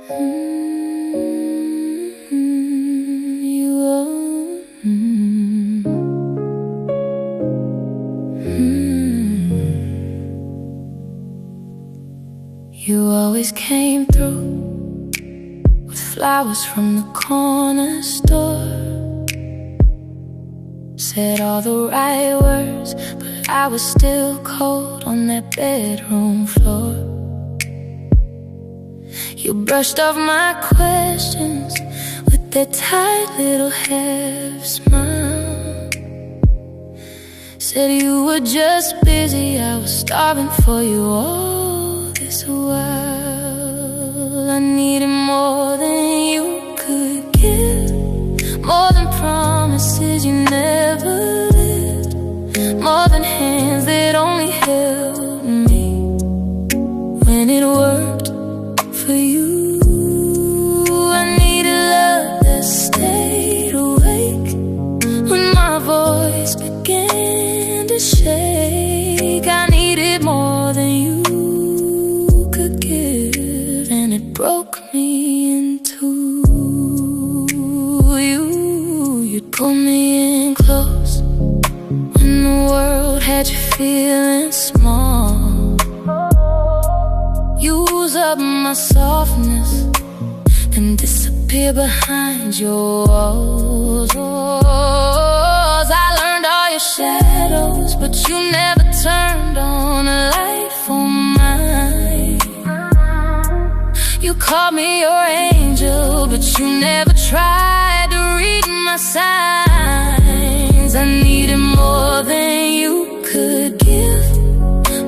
You always came through with flowers from the corner store. Said all the right words, but I was still cold on that bedroom floor. You brushed off my questions with that tight little half smile. Said you were just busy, I was starving for you all this while. I needed more than you could give, more than promises you never lived, more than hands that only held me when it worked for you. I needed love that stayed awake when my voice began to shake. I needed more than you could give, and it broke me into you. You'd pull me in close when the world had you feeling small. Use up my softness and disappear behind your walls. I learned all your shadows, but you never turned on a light for mine. You called me your angel, but you never tried to read my signs. I needed more than you could give,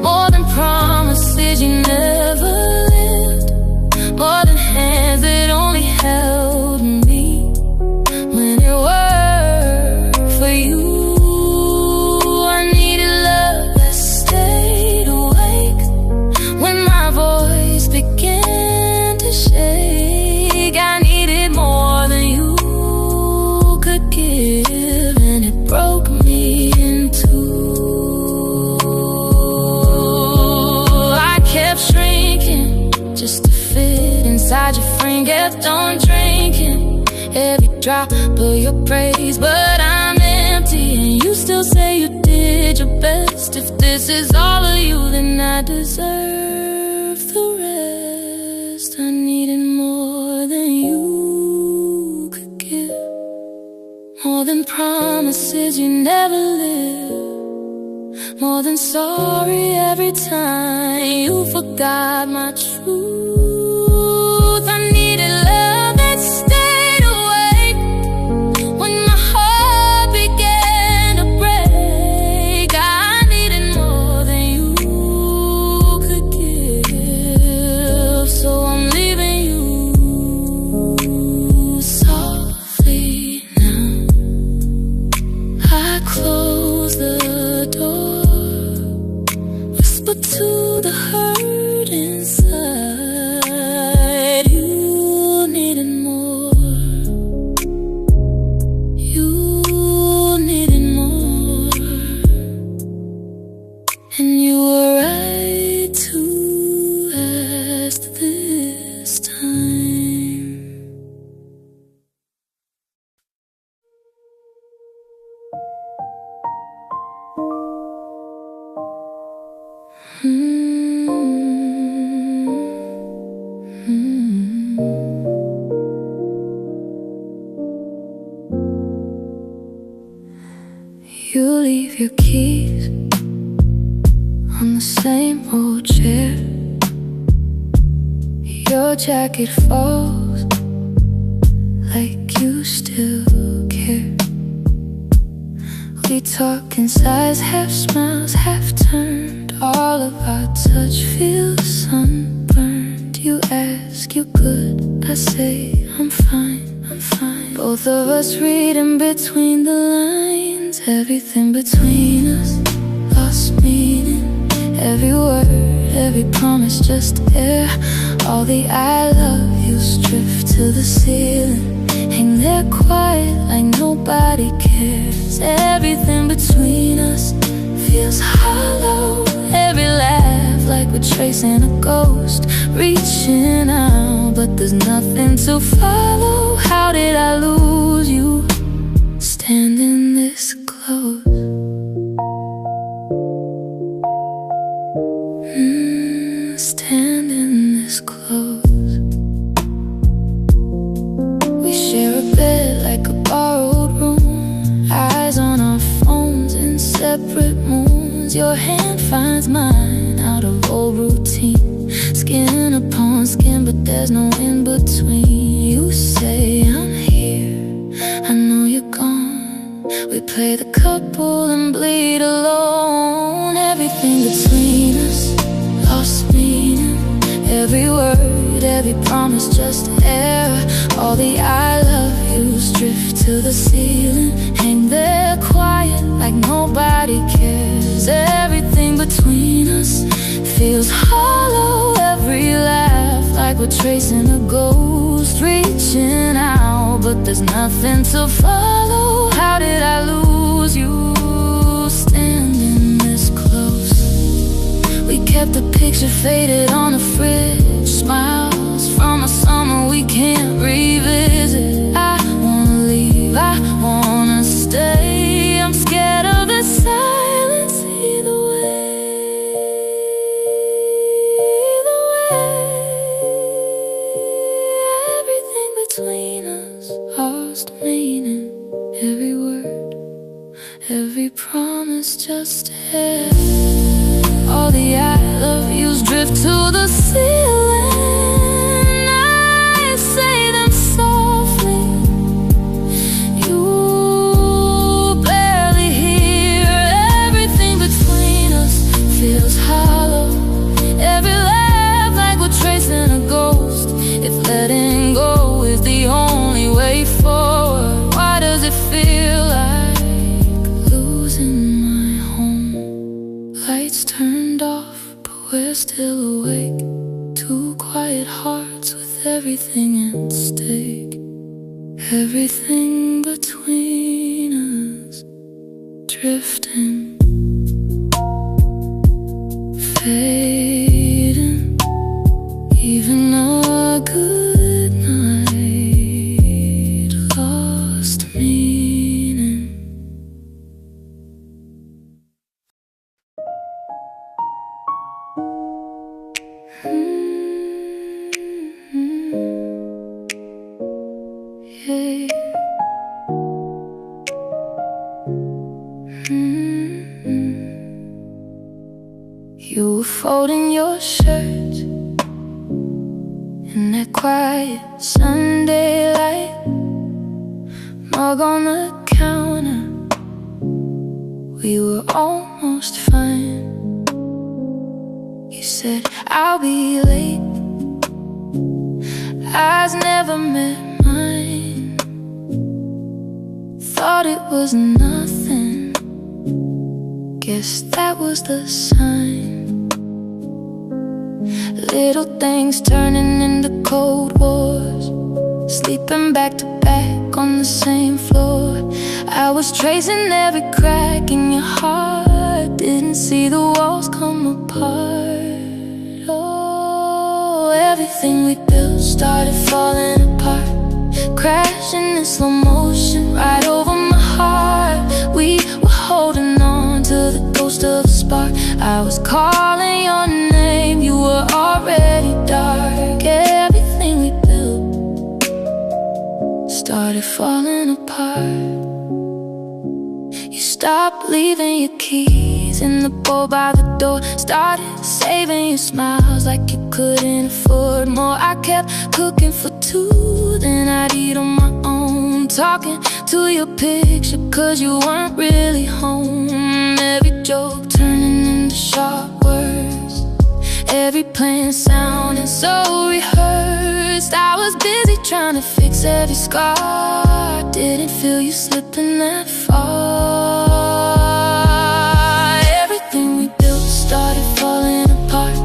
more than promises you never lived, more than hands that only held me when it worked for you. I needed love that stayed awake when my voice began to shake. I needed more than you could give, and it broke me in two. I kept shrinking just to fit inside your frame, kept on drinking every drop of your praise, but I'm empty and you still say you did your best. If this is all of you, then I deserve the rest. I needed more than you could give, more than promises you never lived, more than sorry every time you forgot my truth. I needed love that stayed awake when my heart began to break. I needed more than you could give, so I'm leaving you softly now. I close the door, whisper to the hurt inside. You needed more, you needed more, and you were right to ask this time. You leave your keys on the same old chair. Your jacket falls like you still care. We talk in sighs, half smiles, half turned. All of our touch feels sunburned. You ask, you good? I say, I'm fine, I'm fine. Both of us reading between the lines. Everything between us lost meaning. Every word, every promise, just air. All the I love yous drift to the ceiling, hang there quiet like nobody cares. Everything between us feels hollow. Every laugh like we're tracing a ghost, reaching out now, but there's nothing to follow. How did I lose you? Standing this close. Standing this close. We share a bed like a borrowed room, eyes on our phones in separate moons. Your hand finds mine out of old routine, skin upon skin, but there's no in between. You say I'm here, I know you're gone. We play the couple and bleed alone. Everything between us lost meaning. Every word, every promise, just air. All the I love yous drift to the ceiling, hang there quiet like nobody cares. Everything between us feels hollow. Every laugh like we're tracing a ghost, reaching out, but there's nothing to follow. How did I lose you? Standing this close. We kept the picture faded on the fridge, smiles from a summer we can't revisit. I wanna leave, I wanna stay. I'm scared of the silence either way. Either way. Everything between us lost meaning. Every word, every promise, just air. All the I love yous drift to the ceiling. I say them softly, you barely hear. Everything between us feels hollow. Every laugh like we're tracing a ghost. If letting go is the only way forward, why does it feel like losing my home? Lights turned off, but we're still awake. Two quiet hearts with everything at stake. Everything between us drifting, fading. Even a good night lost meaning. Yeah. You were folding your shirt in that quiet Sunday light, mug on the counter. We were almost fine. You said I'll be late. Eyes never met mine. Thought it was nothing. Guess that was the sign. Little things turning into cold wars, sleeping back to back on the same floor. I was tracing every crack in your heart, didn't see the walls come apart. Oh, everything we built started falling apart, crashing in slow motion right over my heart. We were holding on to the ghost of a spark. I was calling your name, you were already dark. Everything we built started falling apart. You stopped leaving your keys in the bowl by the door, started saving your smiles like you couldn't afford more. I kept cooking for two, then I'd eat on my own, talking to your picture cause you weren't really home. Every joke turning into sharp words, every plan sounding so rehearsed. I was busy trying to fix every scar, didn't feel you slipping that far. Everything we built started falling apart,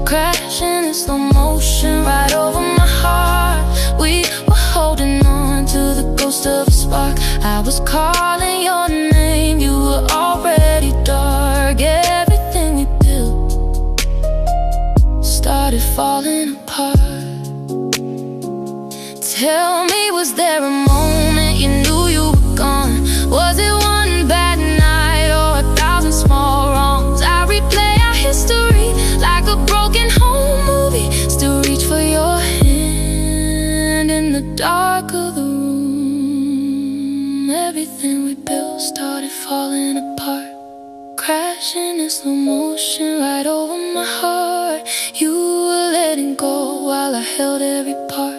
crashing in slow motion right over my heart. We were holding on to the ghost of a spark. I was calling your name, you were already dark. Everything we built started falling apart. Tell me, was there a moment you knew you were gone? Was it one bad night or 1,000 small wrongs? I replay our history like a broken home movie. Still reach for your hand in the dark of the room. Everything we built started falling apart, crashing in slow motion right over my heart. You were letting go while I held every part,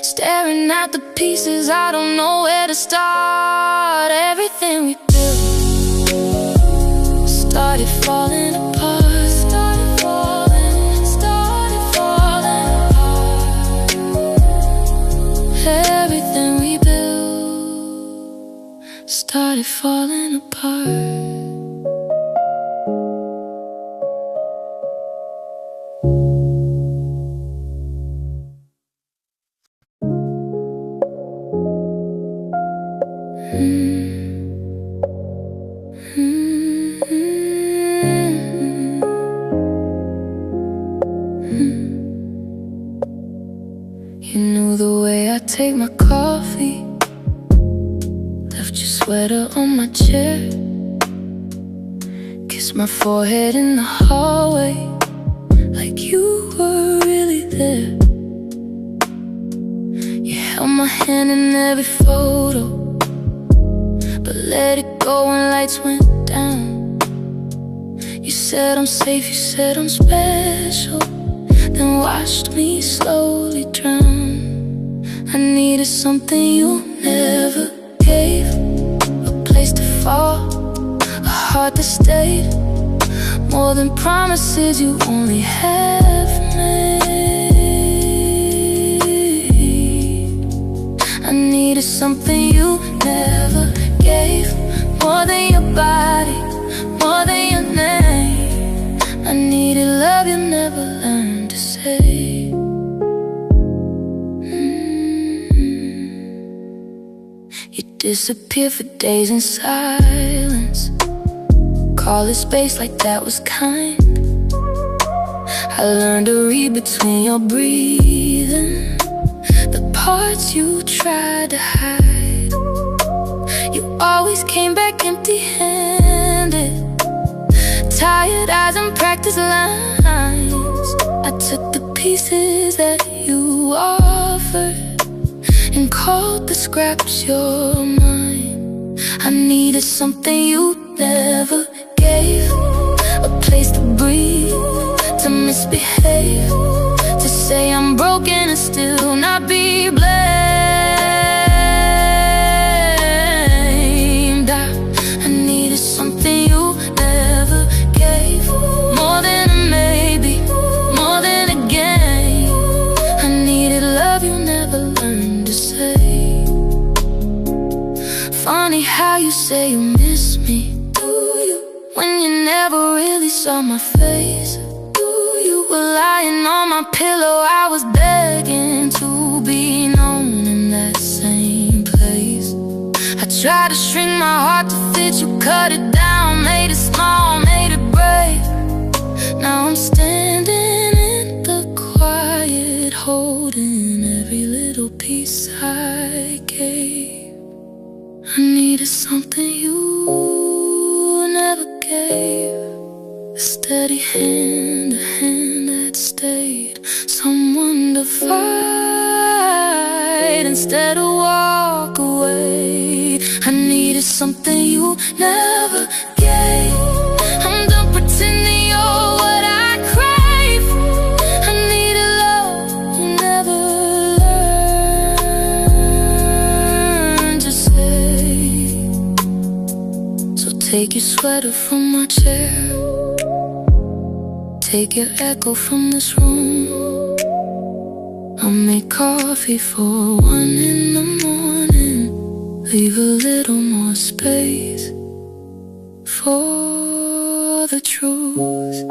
staring at the pieces, I don't know where to start. Everything we built started falling apart. Started falling apart. Everything we built started falling apart. You knew the way I take my coffee, left your sweater on my chair, kissed my forehead in the hallway like you were really there. You held my hand in every photo, but let it go when lights went down. You said I'm safe, you said I'm special, then watched me slowly drown. I needed something you never gave, a place to fall, a heart that stayed, more than promises you only have made. I needed something you never gave, more than your body, more than your name. I needed love you never learned to say. You disappear for days in silence, call it space like that was kind. I learned to read between your breathing, the parts you tried to hide. You always came back empty-handed, tired eyes and practice lines. I took the pieces that you offered and called the scraps your mine. I needed something you never gave, a place to breathe, to misbehave, to say I'm broken and still not be blamed. I needed something you never gave, more than a maybe, more than a game. I needed love you never learned to say. Funny how you say you miss me, do you, when you never really saw my face? You were lying on my pillow, I was begging to be known in that same place. I tried to shrink my heart to fit you, cut it down, made it small, made it brave. Now I'm standing in the quiet, holding every little piece I gave. I needed something you never gave, a steady hand, a hand that stayed, someone to fight instead of walk away. I needed something you never gave. I'm done pretending you're what I crave. I needed love you never learned to say. So take your sweater from my chair, take your echo from this room. I'll make coffee for 1 in the morning, leave a little more space for the truth.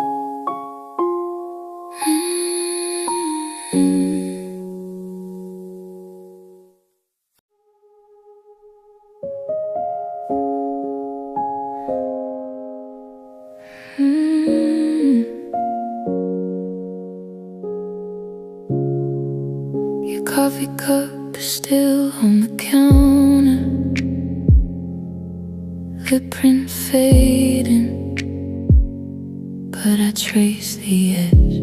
Your coffee cup is still on the counter, footprint fading, but I trace the edge.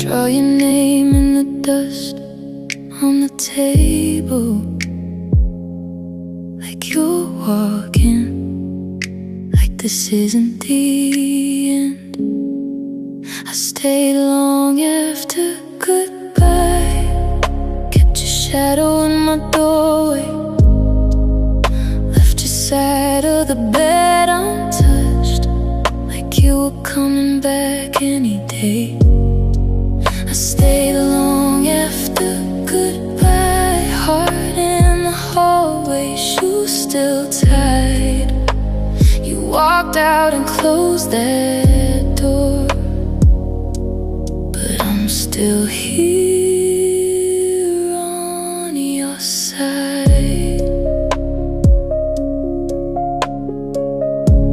Draw your name in the dust on the table, like you're walking, like this isn't the end. I stayed long after goodbye, kept your shadow in my doorway, left your side of the bed untouched, like you were coming back any day. I stayed long after goodbye, heart in the hallway, shoes still tied. You walked out and closed that door, but I'm still here on your side.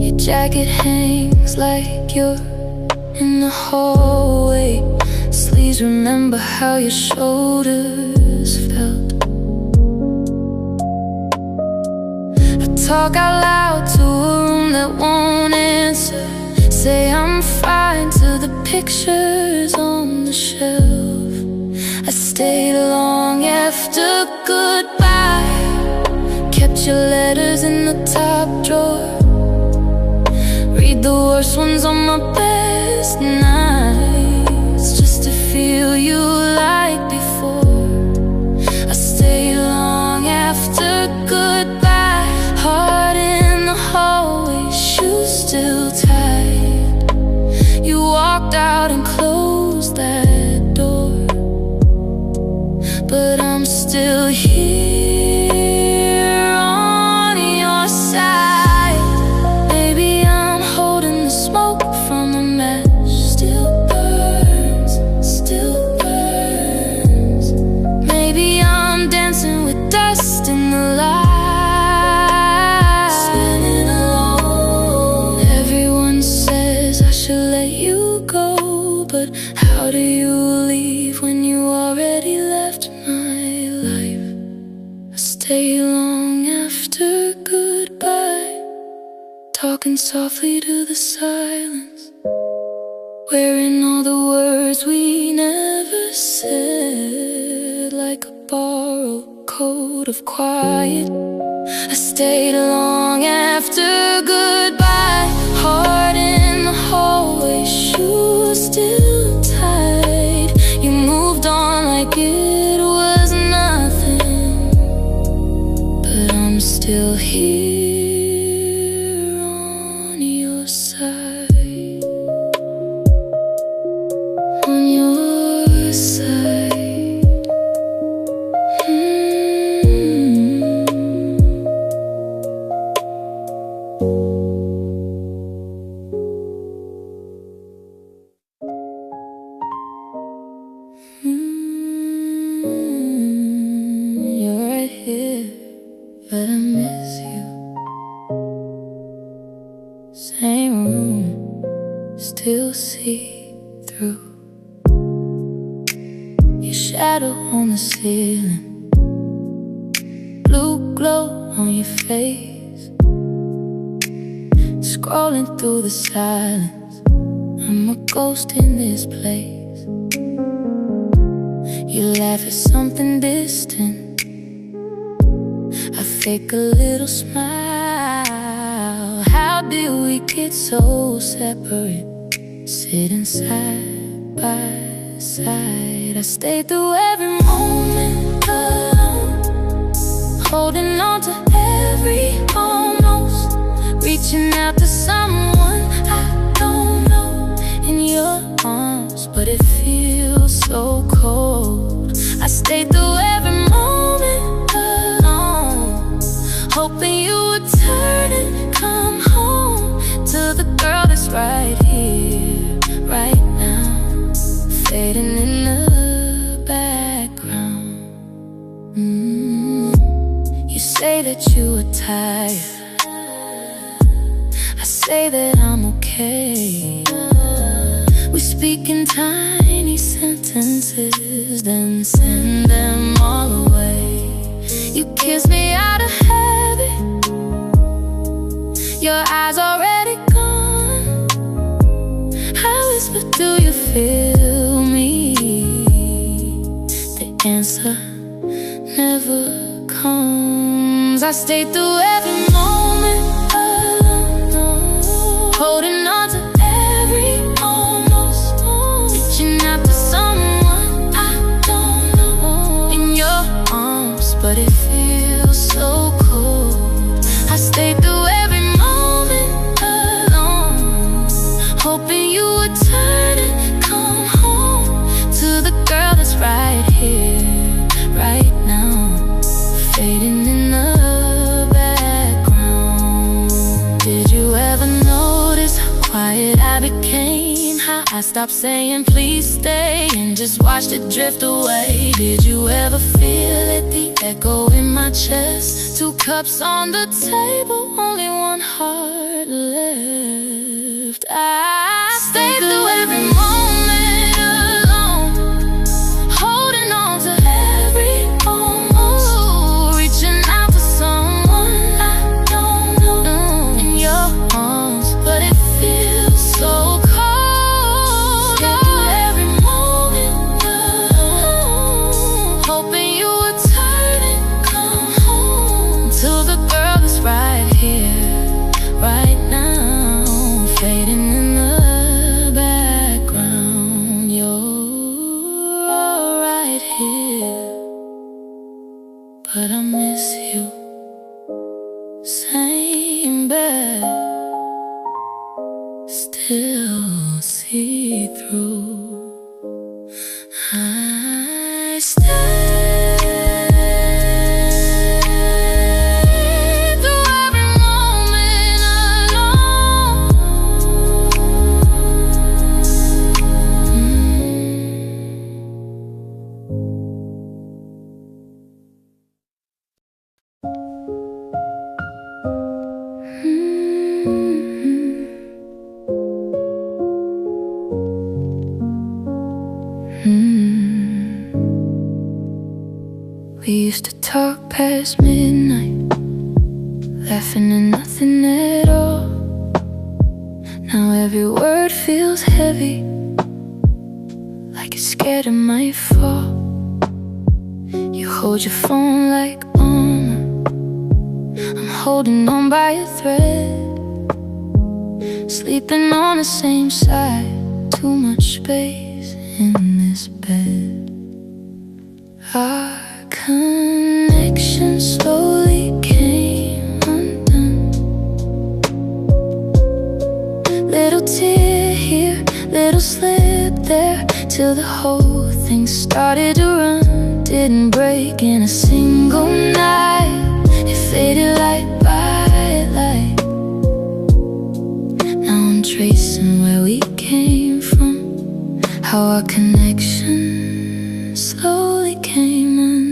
Your jacket hangs like you're in the hallway, sleeves remember how your shoulders felt. I talk out loud to a room that won't answer, say I'm fine to the pictures on the shelf. I stayed long after goodbye, kept your letters in the top drawer, read the worst ones on my best nights, just to feel you like before. I stayed long after goodbye, heart in the hallway, shoes still tied. You walked out and closed that door, but I'm still here on your side. Maybe I'm holding the smoke from a match, still burns, still burns. Maybe I'm dancing with dust in the light, standing alone. Everyone says I should let you go, but how do you leave when you already left my life? I stay long after goodbye, talking softly to the silence, wearing all the words we never said, like a borrowed coat of quiet. I stayed long after goodbye, heart in the hallway, shoes still tied. You moved on like it was nothing, but I'm still here on your side, on your side. You're right here, but I miss you. Same room, still see through. Your shadow on the ceiling, blue glow on your face, scrolling through the silence. I'm a ghost in this place. You laugh at something distant, I fake a little smile. How did we get so separate, sitting side by side? I stayed through every moment alone, holding on to every almost, reaching out to someone I don't know, in your arms, but it feels so cold. I stayed through every moment alone, hoping you would turn and come home to the girl that's right here, right now, fading in the background. You say that you are tired, I say that I'm okay. We speak in tiny sentences, then send them all away. You kiss me out of habit, your eyes already gone. I whisper, do you feel me? The answer never comes. I stay through every moment alone, holding on to every almost, reaching out to someone I don't know, in your arms, but it feels so cold. I stay through every moment alone, hoping you would turn and come home to the girl that's right here, right now, fading in the background. Did you ever notice how quiet I became? How I stopped saying please stay and just watched it drift away? Did you ever feel it, the echo in my chest? 2 cups on the table, only 1 heart left. I stay through every moment alone, holding on to every almost, reaching out to someone I don't know, in your arms, but it feels so cold. Stay through every moment alone, hoping you would turn and come home to the girl that's right here, right now, fading in the background. You're all right here, but I miss you. Same bed, still see through. I stay through every moment alone. We used to talk past midnight, laughing at nothing at all. Now every word feels heavy, like it's scared it might fall. You hold your phone like armor, I'm holding on by a thread, sleeping on the same side, too much space in this bed. Our connection slowly came undone. Little tear here, little slip there, till the whole thing started to run. Didn't break in a single night, it faded light by light. Now I'm tracing where we came from, how our connection slowly came undone.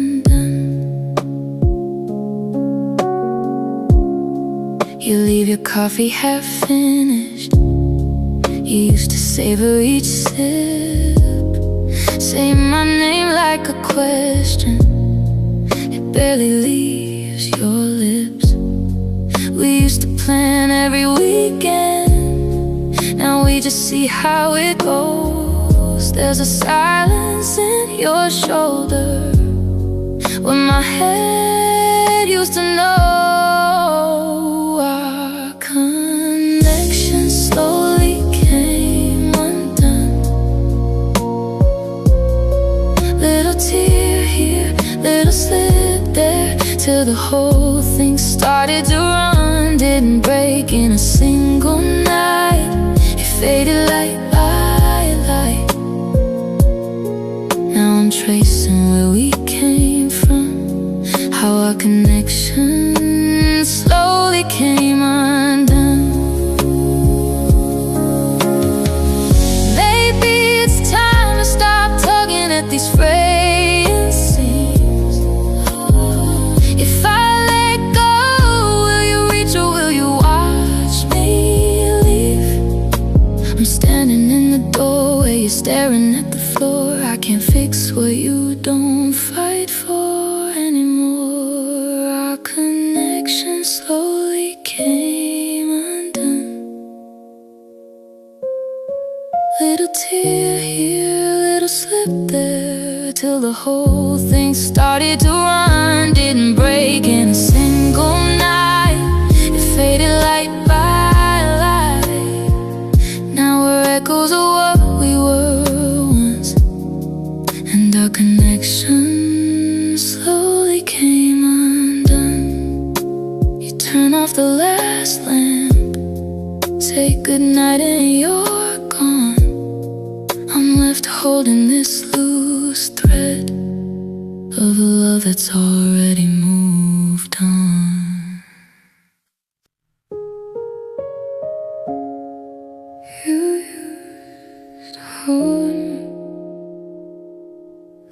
You leave your coffee half finished, you used to savor each sip, say my name like a question, it barely leaves your lips. We used to plan every weekend, now we just see how it goes. There's a silence in your shoulder when my head used to know. Our connection slowly came undone. Little tear here, little slip there, till the whole thing started to run. Didn't break in a single night, it faded light by light. Now I'm tracing where we came from, how our connection slowly came undone. Maybe it's time to stop tugging at these fraying seams. If I let go, will you reach or will you watch me leave? I'm standing Standing in the doorway, you're staring at the floor. I can't fix what you don't fight for anymore. Our connection slowly came undone. Little tear here, little slip there, till the whole thing started to run. Didn't break in a single night, it faded light by light. Now we're echoes of what we were once, and our connection slowly came undone. You turn off the last lamp, say goodnight and you're gone. I'm left holding this loose thread of a love that's already moved on. You used to hold me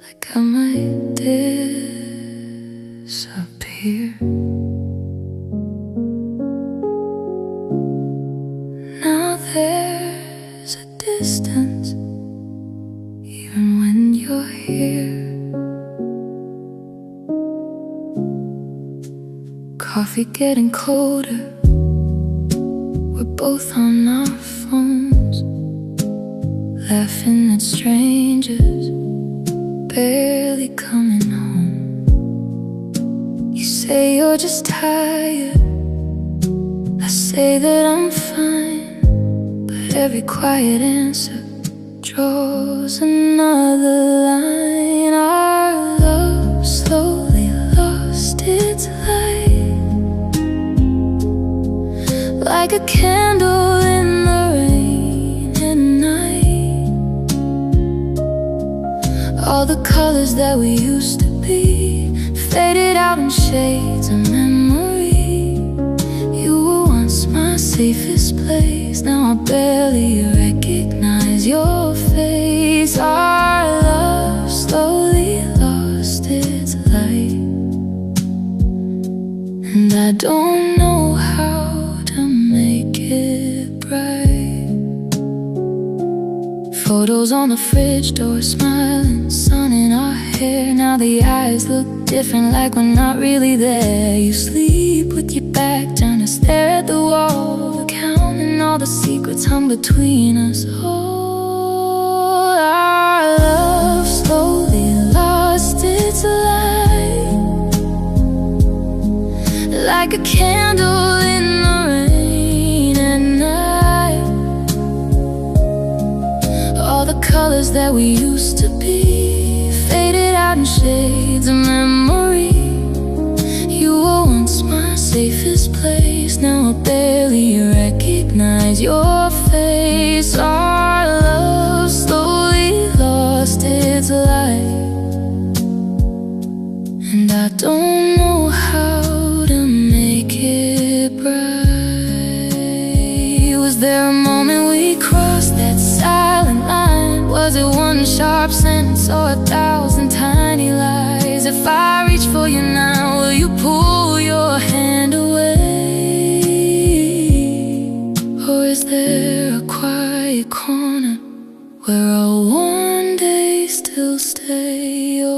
like I might disappear. Now there's a distance, even when you're here. Coffee getting colder, we're both on our phones, laughing at strangers, barely coming home. You say you're just tired, I say that I'm fine, but every quiet answer draws another line. Our love slowly lost its light, like a candle in the rain at night. All the colors that we used to be faded out in shades of memory. You were once my safest place, now I barely recognize your face. Our love slowly lost its light, and I don't know how to make it bright. Photos on the fridge door, smiling, sun in our hair. Now the eyes look different, like we're not really there. You sleep with your back turned to stare at the wall, counting all the secrets hung between us. Oh, our love slowly lost its light, like a candle in the rain at night. All the colors that we used to be faded out in shades of memory. You were once my safest place, now I barely recognize your face. Our love slowly lost its light, and I don't know how to make it bright. Was there a moment we crossed that silent line? Was it one sharp sentence or 1,000 tiny lies? If I reach for you now, will you pull your hand away? Or is there a quiet corner where I'll one day still stay? Oh,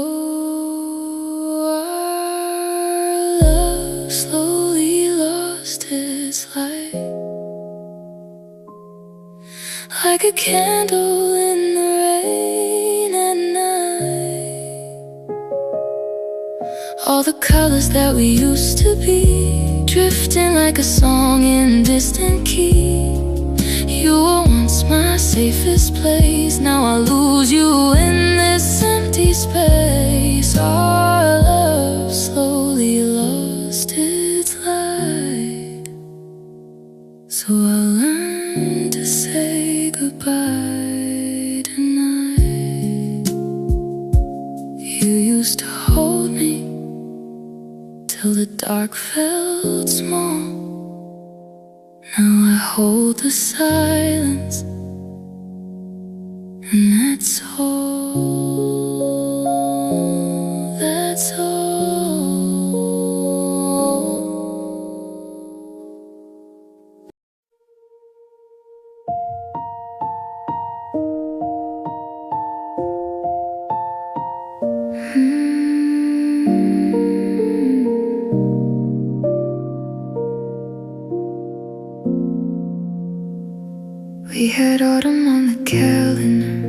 our love slowly lost its light, like a candle in the rain at night. All the colors that we used to be drifting like a song in distant key. You were once my safest place, now I lose you in this empty space. Our love slowly lost its light, so I learned to say goodbye tonight. You used to hold me till the dark felt small. Now I hold the silence, and that's all, that's all. White autumn on the calendar,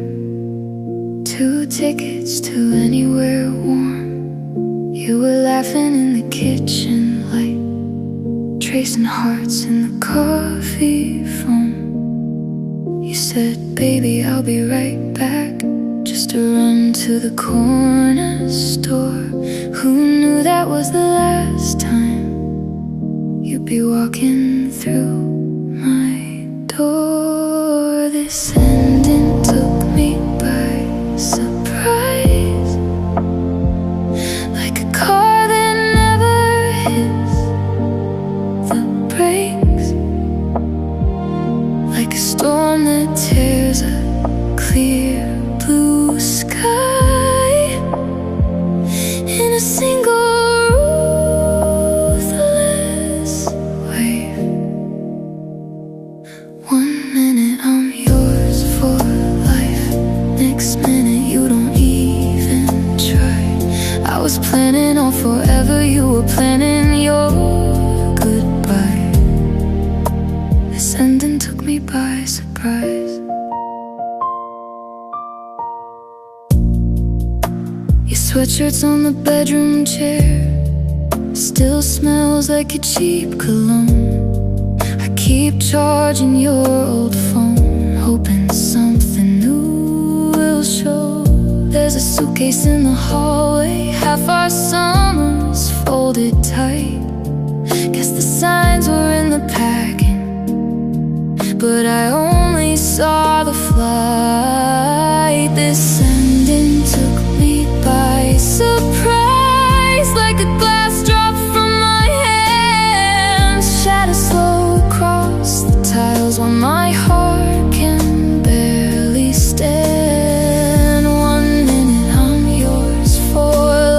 2 tickets to anywhere warm. You were laughing in the kitchen light, tracing hearts in the coffee foam. You said, baby, I'll be right back, just to run to the corner store. Who knew that was the last time you'd be walking through my door? This ending took me by surprise, like a car that never hits the brakes, like a storm that tears a clear blue sky in a single ruthless wave. 1 minute I'm yours for life, next minute you don't even try. I was planning on forever, you were planning your goodbye. This ending took me by surprise. Your sweatshirt's on the bedroom chair, still smells like a cheap cologne. I keep charging your old phone, hoping something new will show. There's a suitcase in the hallway, half our summers folded tight. Guess the signs were in the packing, but I only saw the flight. This ending took me by surprise, like a glass drop from my hands, shatter slow across the tiles while my heart can barely stand. 1 minute I'm yours for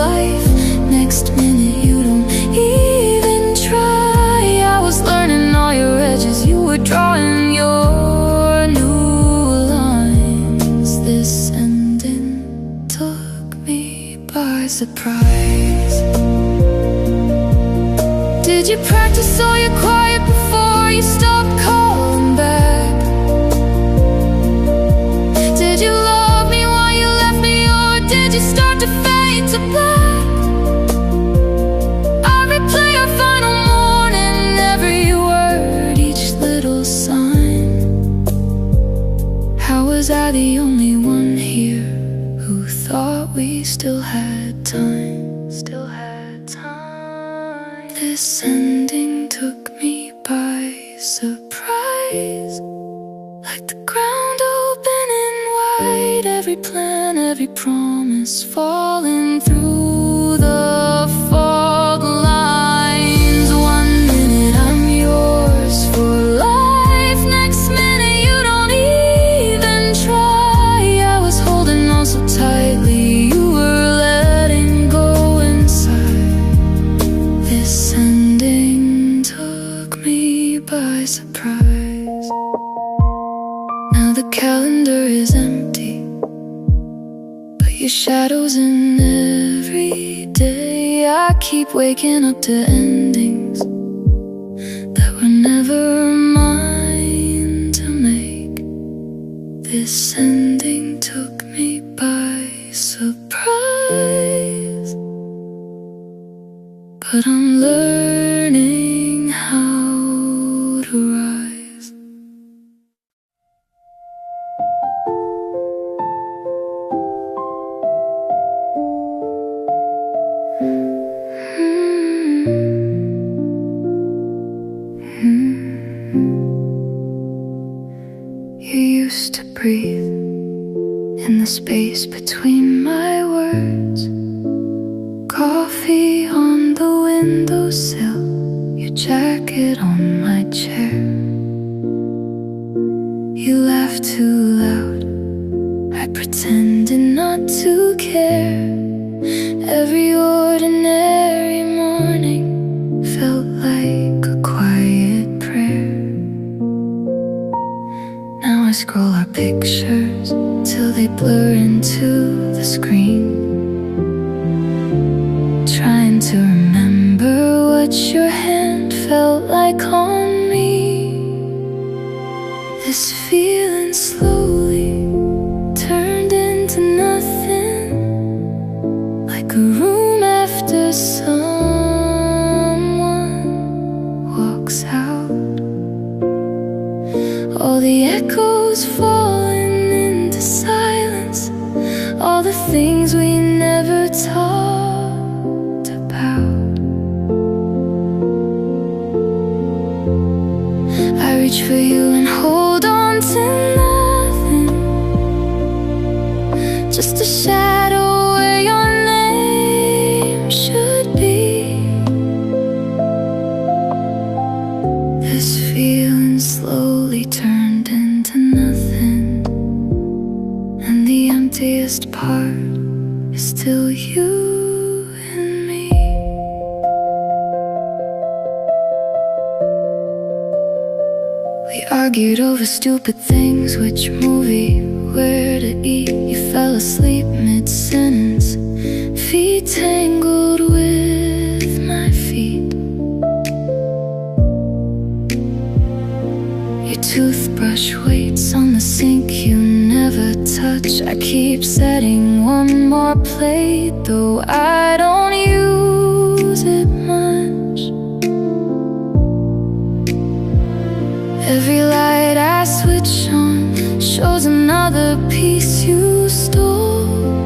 life, next minute you don't even try. I was learning all your edges, you were drawing your new lines. This ending took me by surprise. Did you practice all your quiet before you stopped calling back? Did you love me while you left me, or did you start to fade to black? I replay our final morning, every word, each little sign. How was I the only one here who thought we still had time? Still had time. This ending took me by surprise, like the ground opening wide, every plan, every promise falling through the fault lines. 1 minute I'm yours for life, next minute you don't even try. I was holding on so tightly, you were letting go inside. This ending took me by surprise. Now the calendar is empty, but your shadow's in every day. I keep waking up to endings that were never mine to make. This ending took me by surprise, but I'm learning how to rise. You used to breathe in the space between my words, coffee on the windowsill, your jacket on my chair. You laughed too loud, I pretended not to care. Every ordinary morning felt like a quiet prayer. Now I scroll our pictures till they blur into the screen, trying to remember what your felt like on me. This feeling emptiest part is still you and me. We argued over stupid things, which movie, where to eat. You fell asleep mid-sentence, feet tangled with my feet. Your toothbrush waits on the sink you never touch. I keep setting one more plate, though I don't use it much. Every light I switch on shows another piece you stole.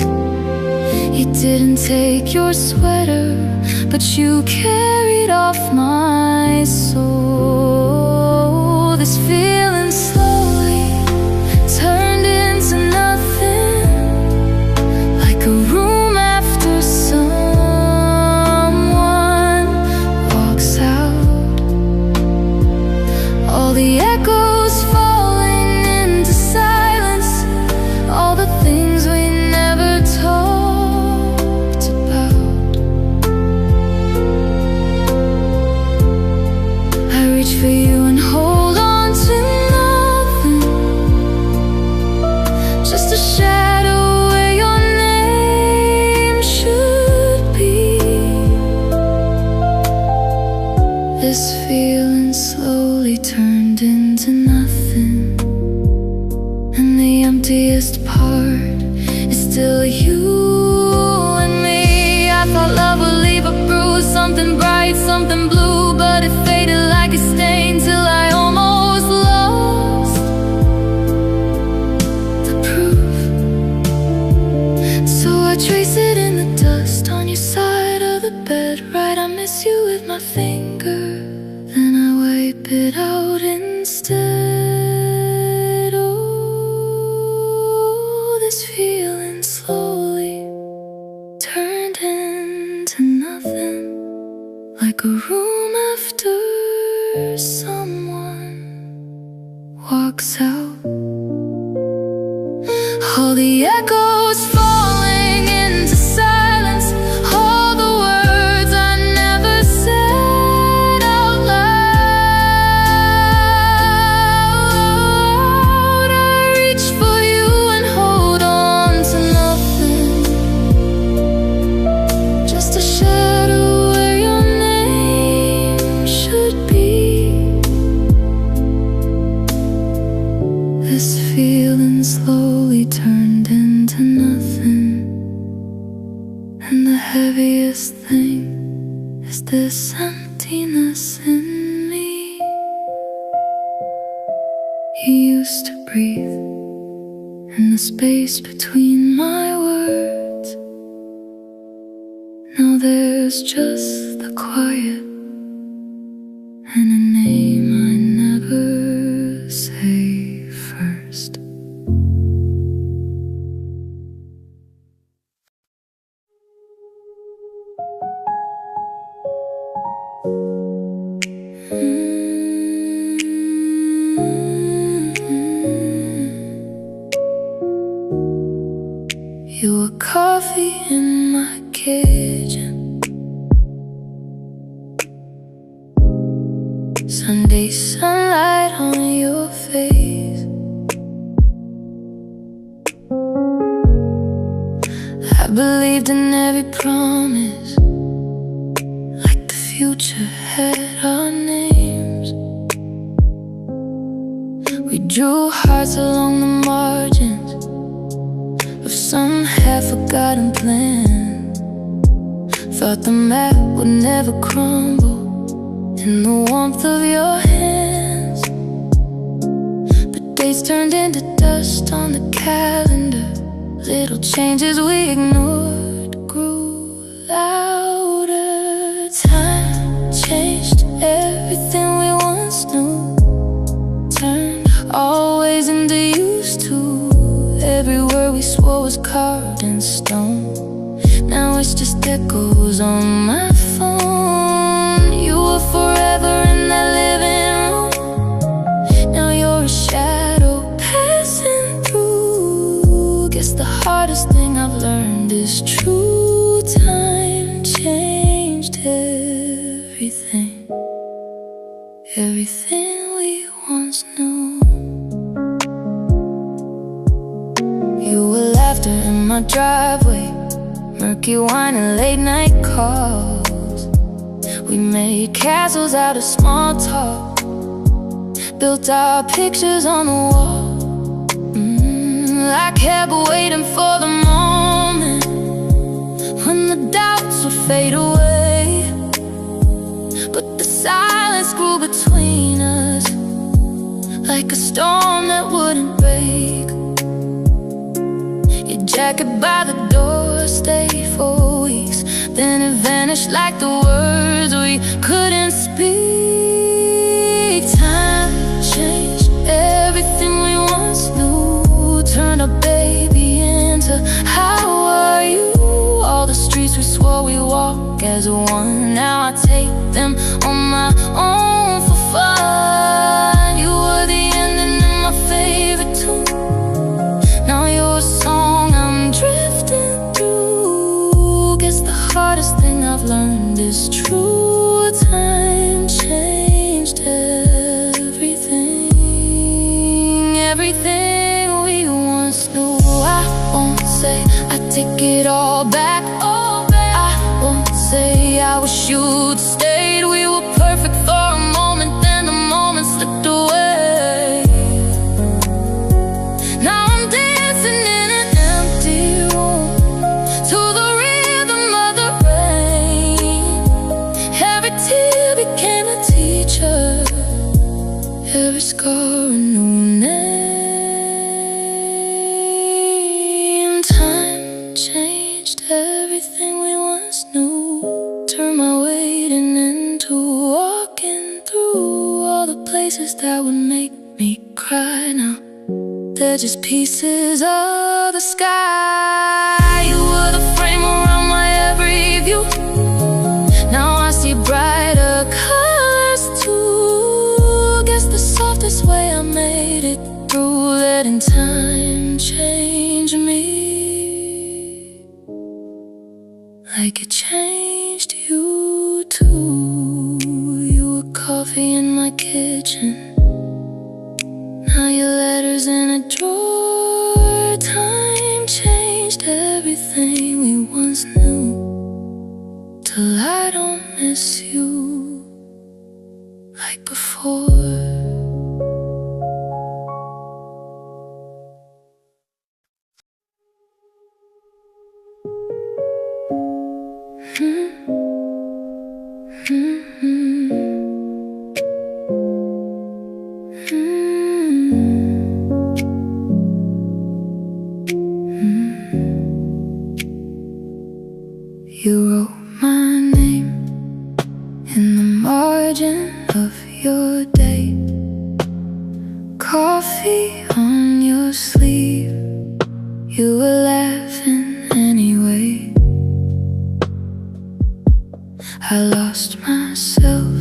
You didn't take your sweater, but you carried off my soul. This feeling slowly turned into nothing, like a room after someone walks out. All the echoes falling into silence, all the things we never talked about. I reach for you and hold on to nothing, just a shadow where your name should be. This feeling slowly turned into nothing, and the emptiest part is still you and me. I thought love would leave a bruise, something bright, something blue, but it faded like a stain till I almost lost the proof. So I trace it in the dust on your side of the bed. Right, I miss you with my finger, then I wipe it out instead. Oh, this feeling slowly turned into nothing, like a room after someone walks out. All the echoes falling into silence, all the words I never said out loud. I reach for you and hold on to nothing, just a shadow where your name should be. This feeling slowly turned into nothing, and the heaviest thing is this emptiness in me. You used to breathe in the space between my words. Now there's just the quiet and a name I never say first. You were coffee in my kitchen, Sunday sunlight on your face. I believed in every promise, like the future had our names. We drew hearts along the margins of some half-forgotten plan. Thought the map would never crumble in the warmth of your hands. But days turned into dust on the calendar. Little changes we ignored grew louder. Time changed everything we once knew, turned always into used to. Every word we swore was carved in stone. Now it's just echoes on my phone. You were forever in that living room. Now you're a shadow passing through. Guess the hardest thing I've learned is true time changed everything. Everything we once knew. You were laughter in my driveway, murky wine and late night calls. We made castles out of small talk, built our pictures on the wall. I kept waiting for the moment when the doubts would fade away, but the silence grew between us like a storm that wouldn't break. Your jacket by the door stayed for weeks, then it vanished like the words we couldn't speak. Time changed everything we once knew, turned our baby into how are you. All the streets we swore we walk as one, now I take them on my own for fun. You were the ending in my favorite tune, now you're a song I'm drifting through. Guess the hardest thing I've learned is true time changed everything. Everything we once knew. I won't say I take it all back. I won't say I wish you'd stayed. We were perfect for a moment, then the moment slipped away. Now I'm dancing in an empty room to the rhythm of the rain. Every tear became a teacher, every scar a new name. Time changed everything we once knew, turned my waiting into walking through. All the places that would make me cry, now they're just pieces of the sky. You were the frame around my every view, now I see brighter colors too. Guess the softest way I made it through, letting time change me like it changed you too. You were coffee in my kitchen, now your letters in a drawer. Time changed everything we once knew, till I don't miss you like before. You wrote my name in the margin of your day, coffee on your sleeve, you were laughing anyway. I lost myself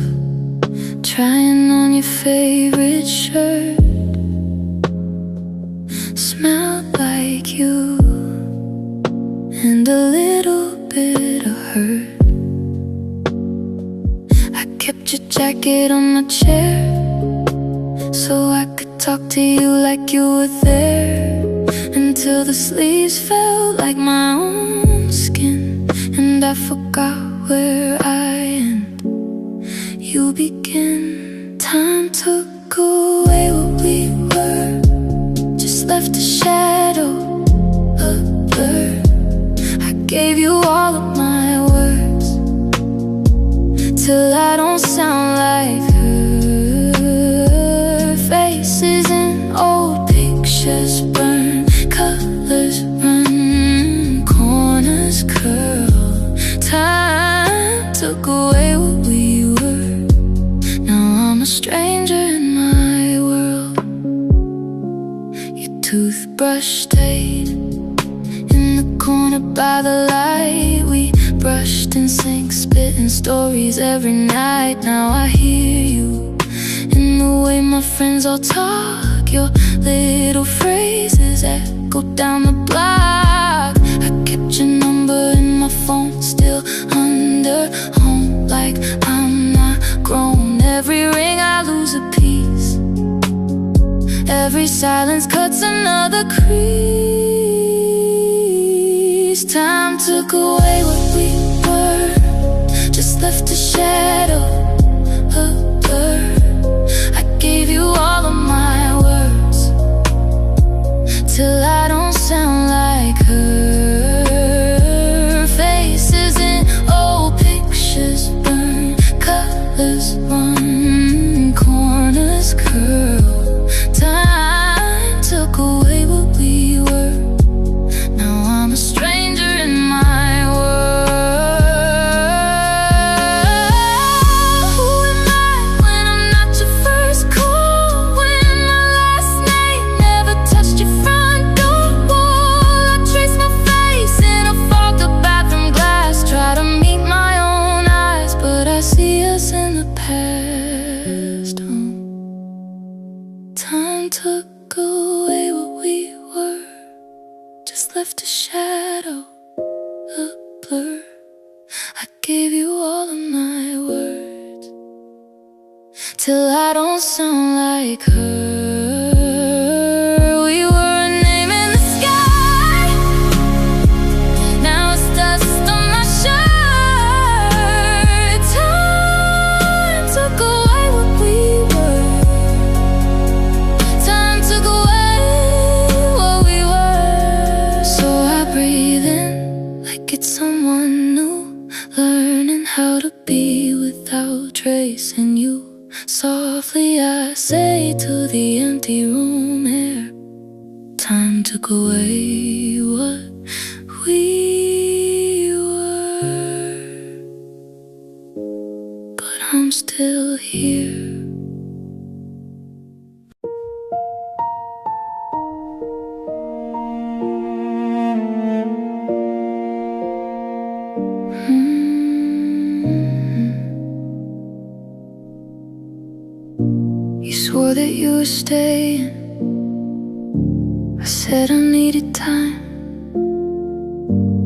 trying on your favorite shirt, smelled like you and a little bit of hurt. I kept your jacket on the chair so I could talk to you like you were there, until the sleeves felt like my own skin, and I forgot where I end, you begin. Time took away what we were, just left a shadow, a blur. I gave you all of my words till I don't sound like her. Faces in old pictures burn, colors run, corners curl. Time took away what we were, now I'm a stranger in my world. Your toothbrush stayed in the corner by the light. We brushed in sync, spitting stories every night. Now I hear you in the way my friends all talk. Your little phrases echo down the block. I kept your number in my phone, still under home, like I'm not grown. Every ring I lose a piece, every silence cuts another crease. Time took away what we were, just left a shadow, a blur. I gave you all of my words, till I don't sound like her. Faces in old pictures burn, colors run, corners curl. Time took away what we were, now I'm a stranger in my world. Who am I when I'm not your first call? When my last name never touched your front door wall? I trace my face in a fogged up bathroom glass, try to meet my own eyes, but I see us in the past. Time took away what we were, just left a shadow, a blur. I gave you all of my words, till I don't sound like her. We were a name in the sky, now it's dust on my shirt. Time took away what we were, time took away what we were. So I breathe in like it's someone new, learning how to be without tracing you. Softly I say to the empty room air, time took away what we were, but I'm still here. You swore that you were staying, I said I needed time.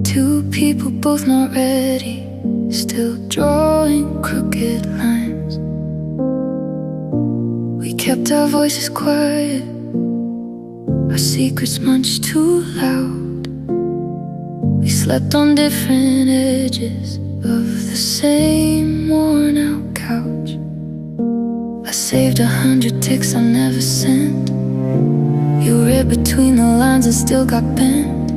Two people both not ready, still drawing crooked lines. We kept our voices quiet, our secrets much too loud. We slept on different edges of the same worn out couch. I saved 100 texts I never sent. You read between the lines and still got bent.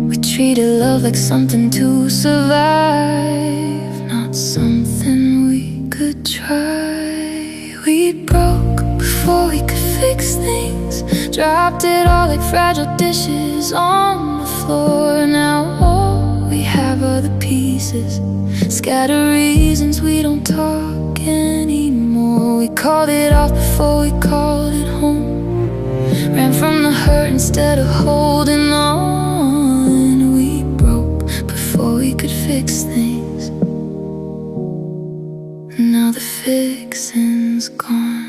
We treated love like something to survive, not something we could try. We broke before we could fix things, dropped it all like fragile dishes on the floor. Now all we have are the pieces, scattered reasons we don't talk anymore. We called it off before we called it home, ran from the hurt instead of holding on. We broke before we could fix things, and now the fixing's gone.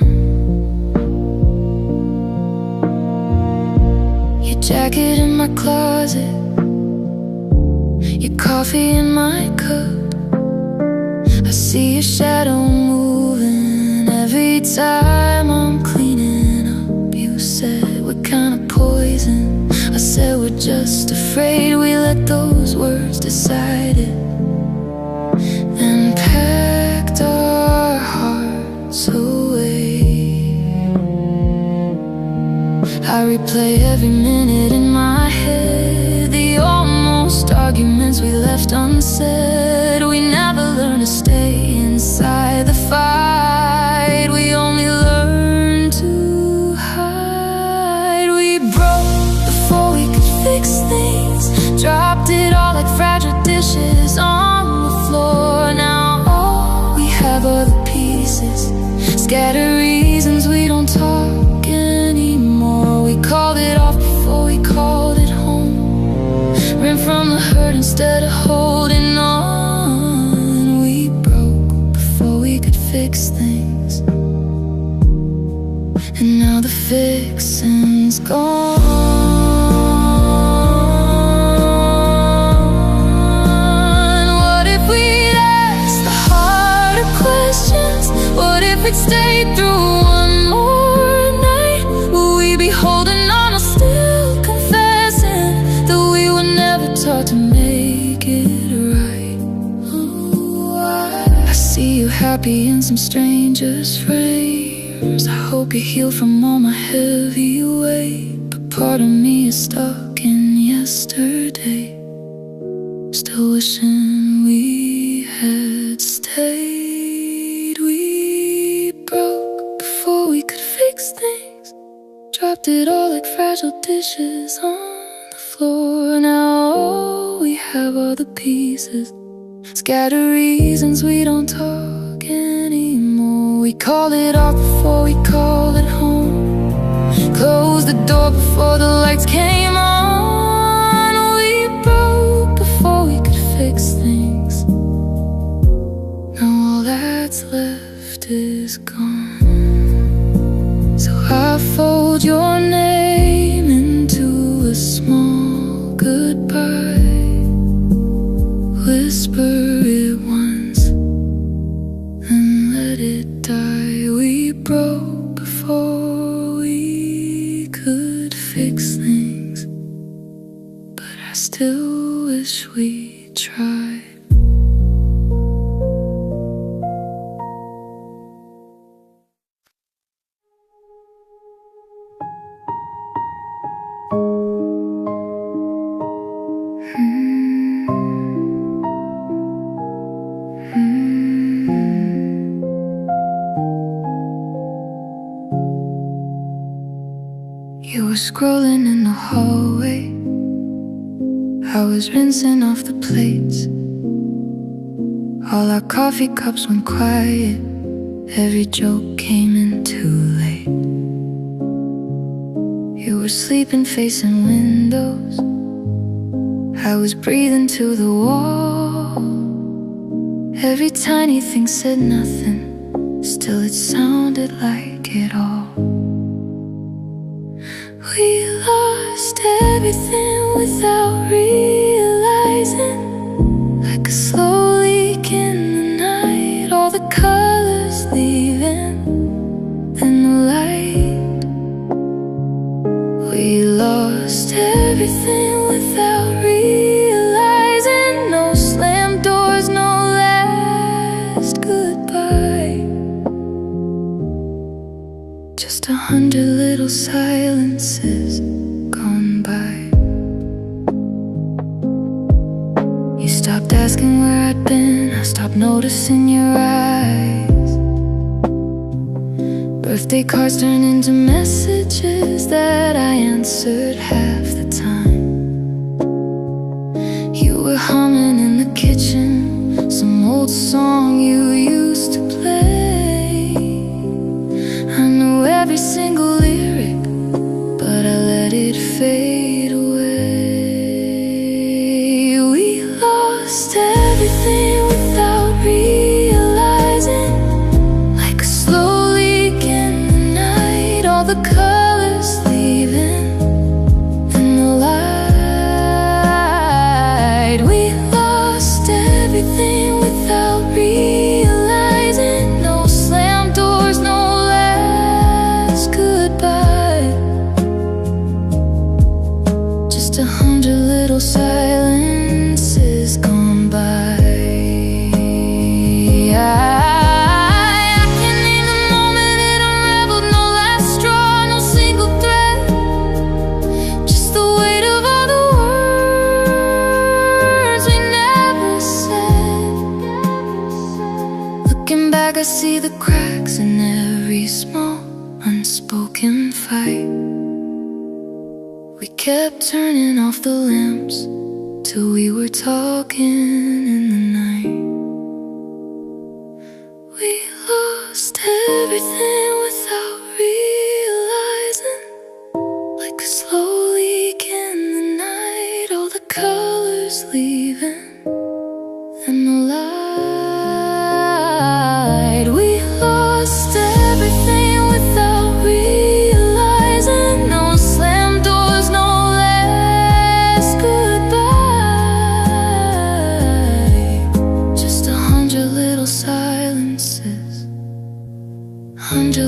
Your jacket in my closet, your coffee in my cup. I see your shadow moving every time I'm cleaning up. You said, what kind of poison? I said, we're just afraid. We let those words decide it, and packed our hearts away. I replay every minute in my head, the almost arguments we left unsaid. We never learned to stay inside the fight, we only learned to hide. We broke before we could fix things, dropped it all like fragile dishes on the floor. Now all we have are the pieces, scattered reasons we don't talk anymore. We called it off before we called it home, ran from the hurt instead of holding on. We broke before we could fix things, and now the fixing hard to make it right. I see you happy in some stranger's frames. I hope you heal from all my heavy weight, but part of me is stuck in yesterday, still wishing we had stayed. We broke before we could fix things, dropped it all like fragile dishes on the floor. Now all we have are the pieces, scattered reasons we don't talk anymore. We call it off before we call it home, closed the door before the lights came on. We broke before we could fix things, now all that's left is gone. So I fold your name into a small goodbye, whisper it once and let it die. We broke before we could fix things, but I still wish we tried. You were scrolling in the hallway, I was rinsing off the plates. All our coffee cups went quiet, every joke came in too late. You were sleeping facing windows, I was breathing to the wall. Every tiny thing said nothing, still it sounded like it all. We lost everything without realizing, like a slow leak in the night, all the colors leaving in the light. We lost everything without realizing, no slammed doors, no last goodbye, just 100 little silences gone by. You stopped asking where I'd been, I stopped noticing your eyes. Birthday cards turned into messages that I answered half the time. You were humming in the kitchen, some old song you used to play. I knew every single lyric, but I let it fade away. We lost everything without realizing, like a slow leak in the night, all the colors leaving in the light. We lost everything without realizing, no slammed doors, no last goodbye, just 100 little silences gone by. I can name the moment it unraveled, no last straw, no single thread, just the weight of all the words we never said. Looking back, I see the cracks in every small unspoken fight. We kept turning off the lamps till we were talking in the night. We lost everything without realizing, like a slow leak in the night, all the colors leaving in the light. We lost everything without realizing, no slammed doors, no last goodbye, just 100 little silences, 100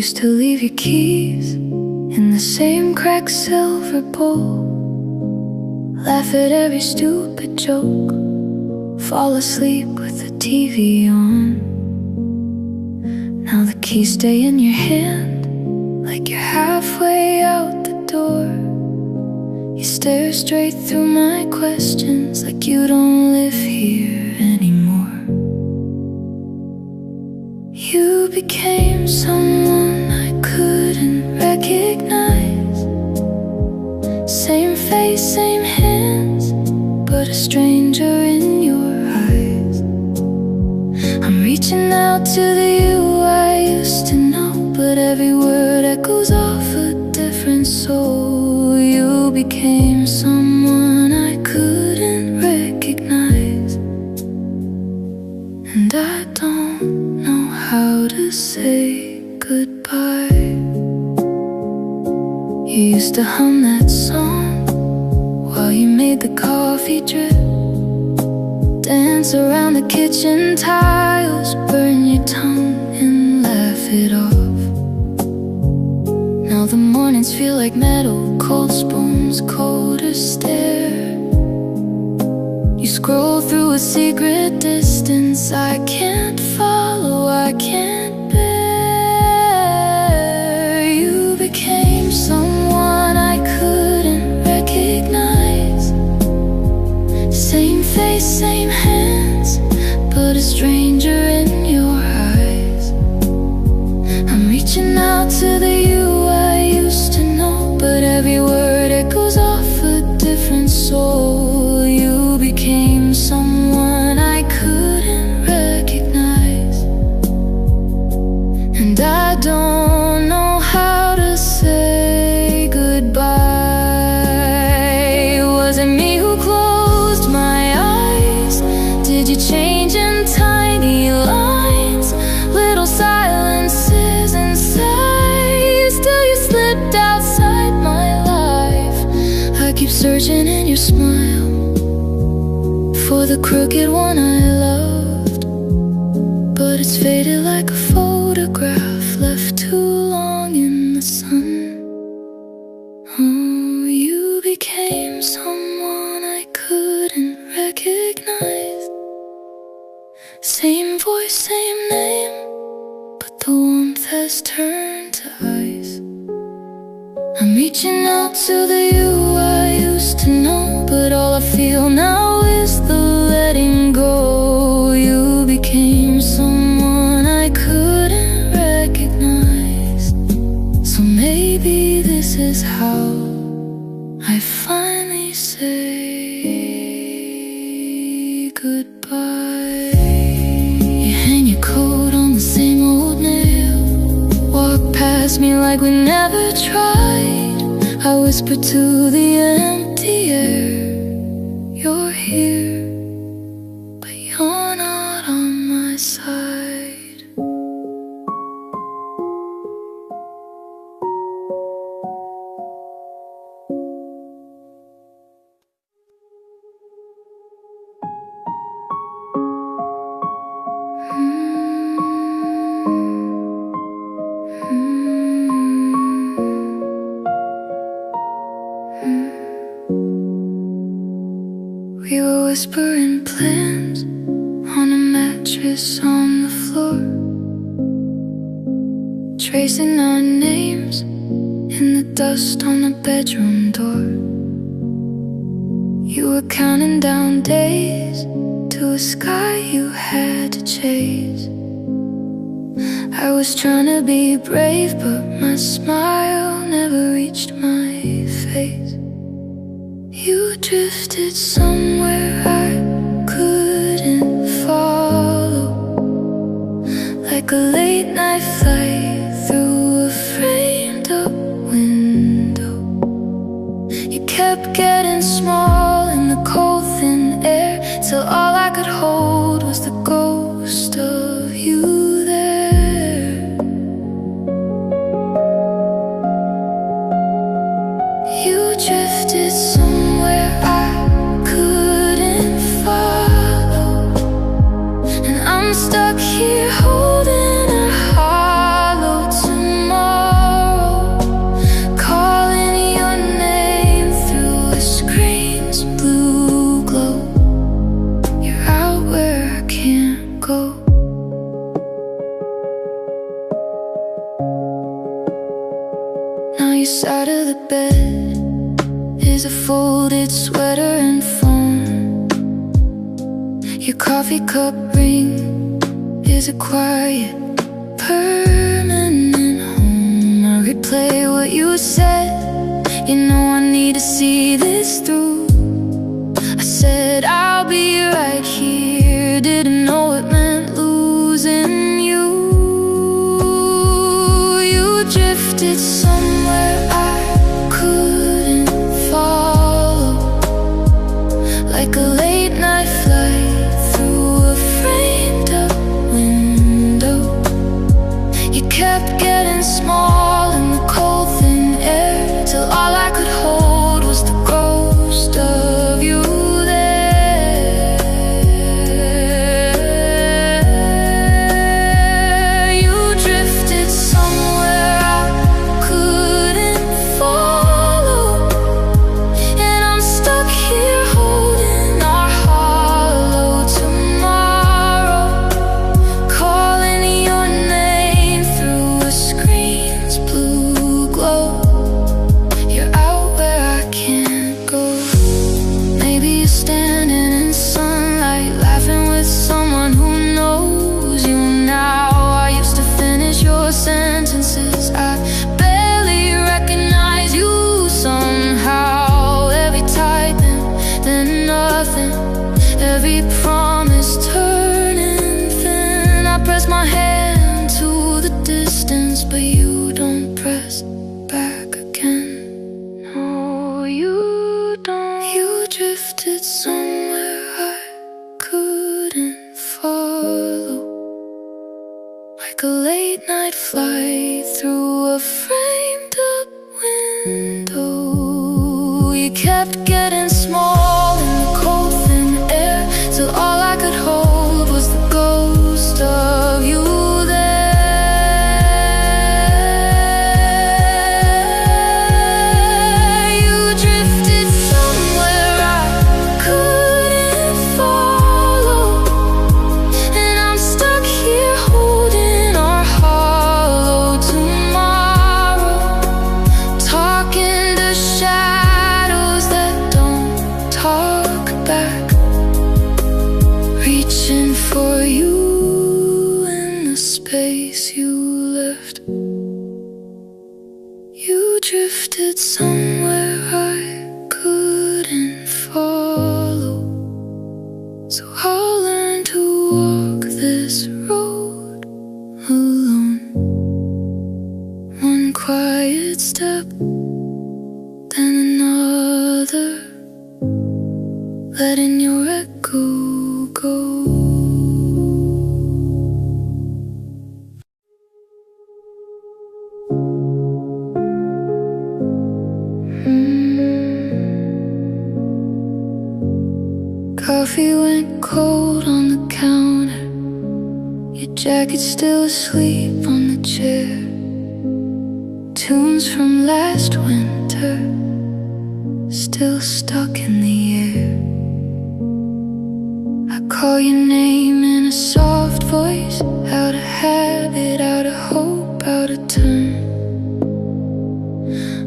used to leave your keys in the same cracked silver bowl, laugh at every stupid joke, fall asleep with the TV on. Now the keys stay in your hand, like you're halfway out the door. You stare straight through my questions, like you don't live here anymore. You became someone I couldn't recognize. Same face, same hands, but a stranger in your eyes. I'm reaching out to the you I used to know, but every word echoes off a different soul. You became someone I couldn't recognize, and I don't know how to say goodbye. You used to hum that song while you made the coffee drip, dance around the kitchen tiles, burn your tongue and laugh it off. Now the mornings feel like metal, cold spoons, colder stare. You scroll through a secret distance I can't follow, I can't bear. You became someone I couldn't recognize. Same face, same hands, but a stranger in your eyes. I'm reaching out to the you I used to know, but every word echoes off a different soul. You became someone I couldn't recognize, and I don't know how to say goodbye. Was it me who closed my eyes? Did you change in tiny lines, little silences and sighs, till you slipped outside my life? I keep searching in your smile for the crooked one I loved, but it's faded like a photograph left too long in the sun. Oh, you became someone I couldn't recognize. Same voice, same name, but the warmth has turned to ice. I'm reaching out to the you I used to know, but all I feel now is the letting go. You became someone I couldn't recognize, so maybe this is how I finally say goodbye. You hang your coat on the same old nail, walk past me like we never tried. I whisper to the empty air, you're here, but you're not on my side. We were whispering plans on a mattress on the floor, tracing our names in the dust on the bedroom door. You were counting down days to a sky you had to chase. I was trying to be brave, but my smile never reached my face. You drifted somewhere I couldn't follow, like a late night flight through a framed up window. You kept getting small in the cold thin air, till all I could hold was the ghost of you there. You drifted somewhere I couldn't follow, and I'm stuck here holding a hollow tomorrow. on your side of the bed is a folded sweater and phone. Your coffee cup ring is a quiet, permanent home. I replay what you said. You know I need to see this through. I said I'll be right here. Didn't know it meant losing you. You drifted somewhere I couldn't follow, like a late night flight through a framed up window. You kept getting small in the cold thin air, till all I could hold was the ghost of you there. You drifted somewhere I couldn't follow, and I'm stuck here holding our hollow tomorrow, calling your name through a screen's blue glow. You're out where I can't go. Maybe you're standing in sunlight, laughing with someone who knows you now. I used to finish your sentences, I barely recognize you somehow. Every typing, then nothing, every promise turning thin. I press my hand to the distance, but you don't press back again. No, you don't. You drifted somewhere I couldn't follow, like a late night flight through a framed up window. You kept getting small in the cold thin air, till all I could hold was the ghost of you there. You drifted somewhere I couldn't follow, and I'm stuck here holding our hollow tomorrow, talking to shadows that don't talk back, reaching for you in the space you left. You drifted somewhere I couldn't follow, so I'll learn to walk this road alone. One quiet step, then another, letting your echo go. Coffee went cold on the counter, your jacket still asleep on the chair. Tunes from last winter still stuck in the air. I call your name in a soft voice, out of habit, out of hope, out of turn.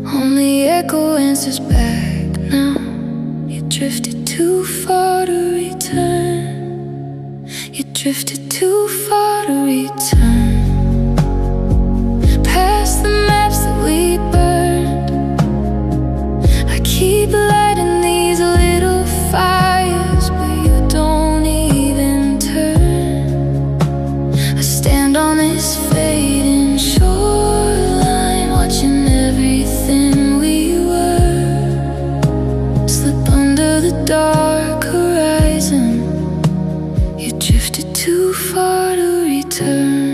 Only echo answers back now. You drifted too far to return. You drifted too far to return. Past the maps that we burned, I keep lighting these little fires, but you don't even turn. I stand on this fading shoreline, watching everything we were slip under the dark horizon. You drifted too far to return.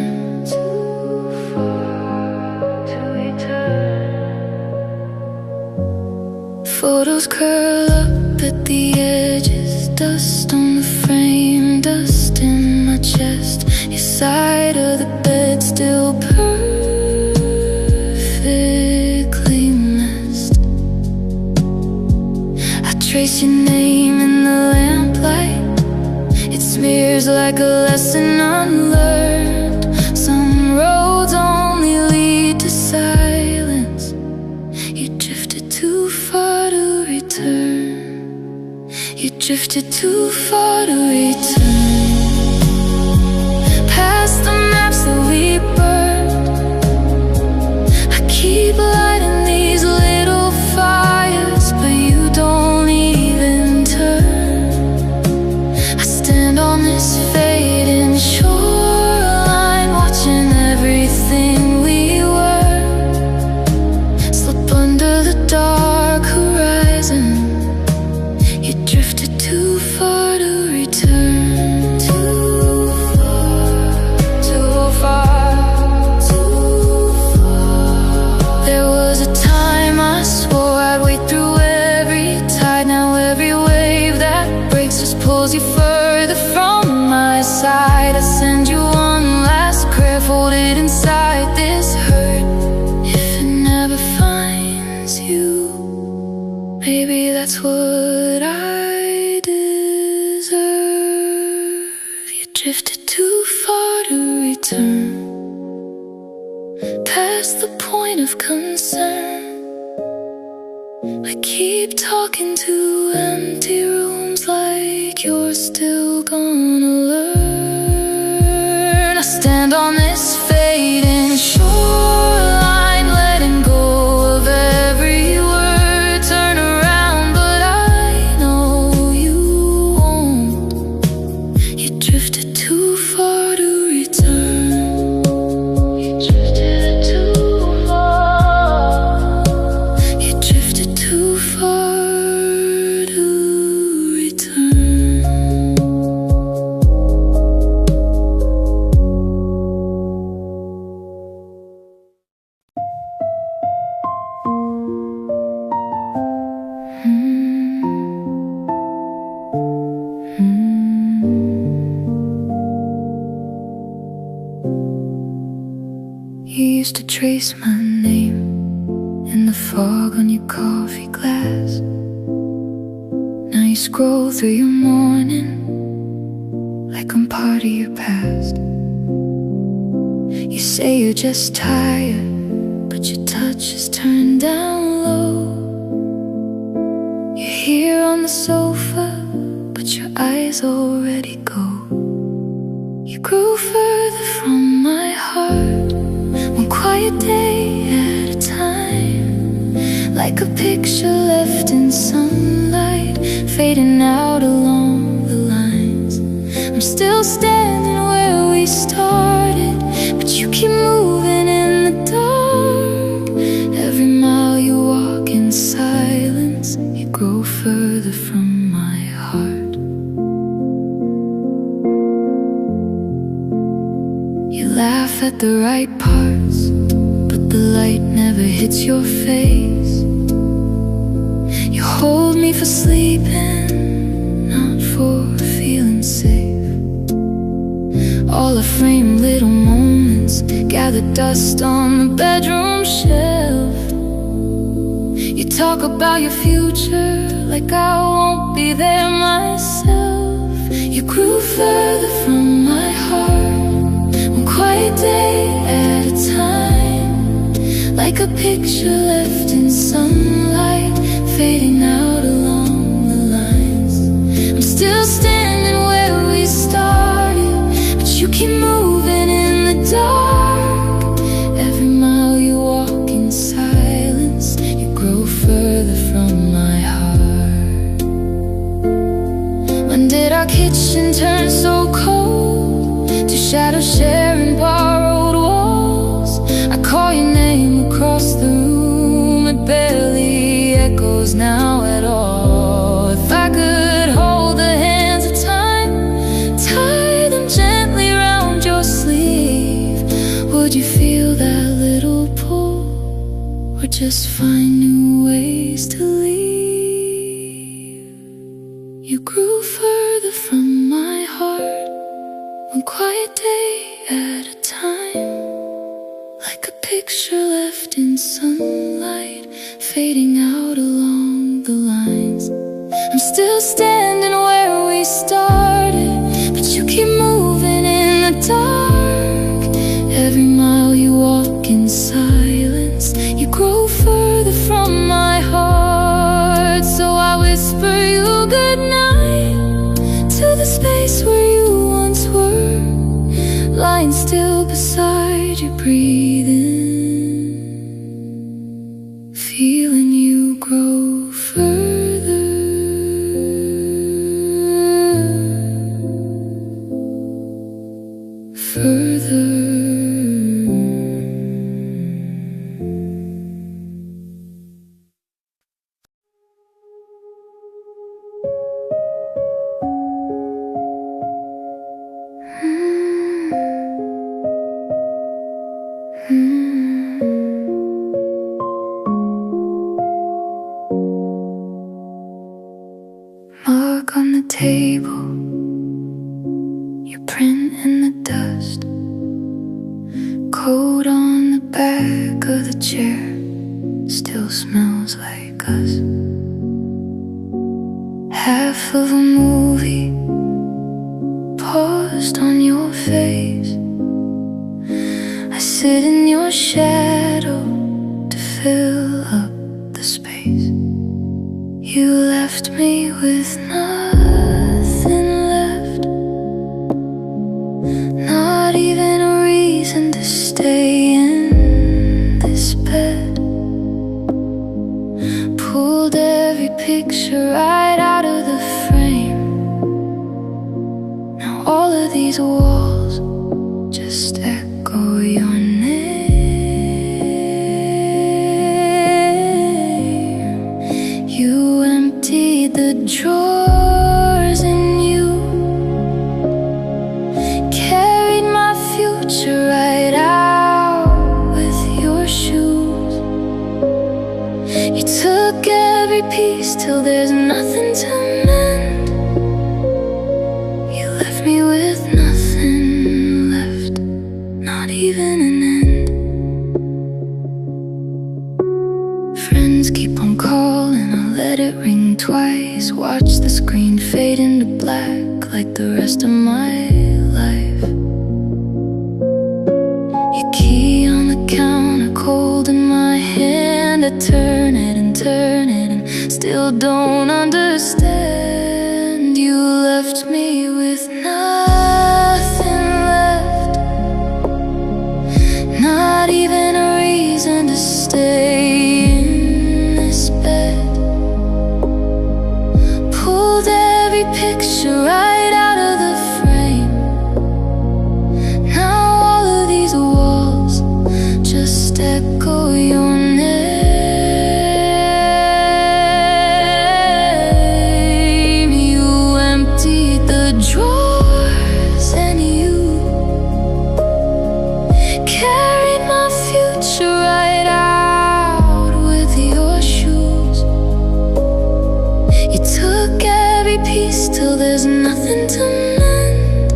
Photos curl up at the edges, dust on the frame, dust in my chest. Your side of the bed still perfectly messed. I trace your name in the lamplight, it smears like a lesson unlearned. Some roads only lead to silence, drifted too far to return. Past the maps that we burned, I keep lighting these little fires, but you don't even turn. I stand on this fading shoreline, watching everything we were slip under the dark horizon. You drifted too far to return. Too far, too far, too far. There was a time I swore I'd wade through every tide. Now every wave that breaks us pulls you further from my side. I send you one last prayer folded inside this hurt. If it never finds you, maybe that's what I deserve. You drifted too far to return, past the point of concern. I keep talking to empty rooms like you're still gonna learn. I stand on this fading shoreline, letting go of every word. Turn around, but I know you won't. You drifted too far to return. You drifted too far. You drifted too far to return. You used to trace my name in the fog on your coffee glass. Now you scroll through your morning like I'm part of your past. You say you're just tired, but your touch is turned down low. You're here on the sofa, but your eyes already go. You grew further from my heart, one quiet day at a time, like a picture left in sunlight, fading out along the lines. I'm still standing where we started, but you keep moving in the dark. Every mile you walk in silence, you grow further from my heart. You laugh at the right parts, but the light never hits your face. You hold me for sleeping, not for feeling safe. All the framed little moments gather dust on the bedroom shelf. You talk about your future like I won't be there myself. You grew further from my heart, one quiet day at a time, like a picture left in sunlight, fading out along the lines. I'm still standing where we started, but you keep moving in the dark. Every mile you walk in silence, you grow further from my heart. When did our kitchen turn so cold, to shadows sharing borrowed walls? I call your name across the room, it barely echoes now at all. If I could hold the hands of time, tie them gently round your sleeve, would you feel that little pull, or just find new ways to leave? You grew further from my heart, one quiet day at a time, like a picture left in sunlight, fading out along the lines. I'm still standing where we started, but you keep moving in the dark. Every mile you walk in silence, you grow further from my heart. So I whisper you goodnight, feeling you grow further, further. Mark on the table, your print in the dust, coat on the back of the chair, still smells like us. Half of a movie paused on your face. I sit in your shadow to fill up the space. You left me with nothing left, not even a reason to stay in this bed. Pulled every picture right out of the frame. Now all of these walls just echo your name. You emptied the drawers and you carried my future right out with your shoes. You took every piece till there's nothing to mend. You left me with nothing left, not even an end. Friends keep on calling, I let it ring twice. Watch the screen fade into black like the rest of my life. Your key on the counter, cold in my hand. I turn it and still don't understand. You left me with nothing left, not even a reason to stay in this bed. Pulled every picture right out of the frame. Now all of these walls just echo your name. You emptied the drawers and you carried my future right out with your shoes. You took every piece till there's nothing to mend.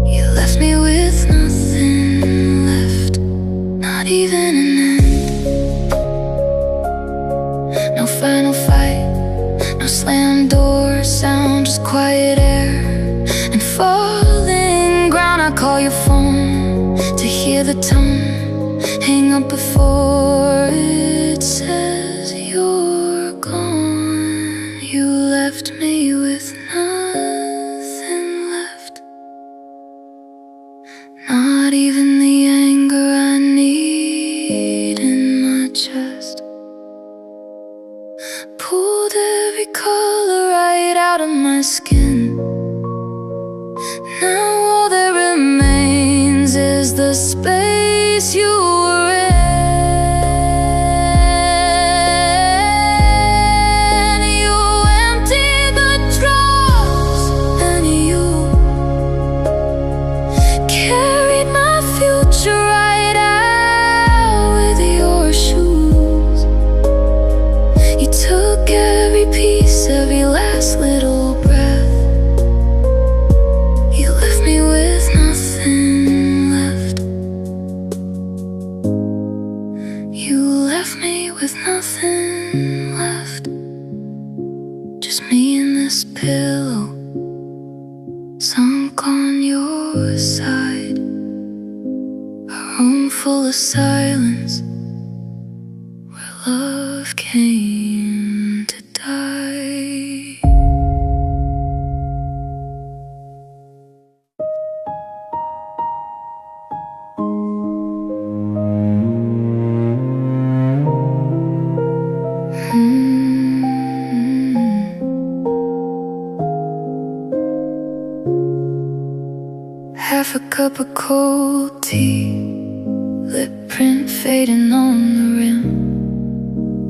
You left me with nothing left, not even an end. No final fight, no slam door sound, just quiet air and falling ground. I call your phone to hear the tone, hang up before it says you're gone. You left me with nothing left, not even the anger I need in my chest. Pulled every color right out of my skin. Now all that remains is the space you were in. You emptied the drawers and you carried my future right out with your shoes. You took every piece, every last little breath. You left me with nothing left. You left me with nothing left. Just me and this pillow, sunk on your side. A room full of silence, where love came to die. tea, lip print fading on the rim.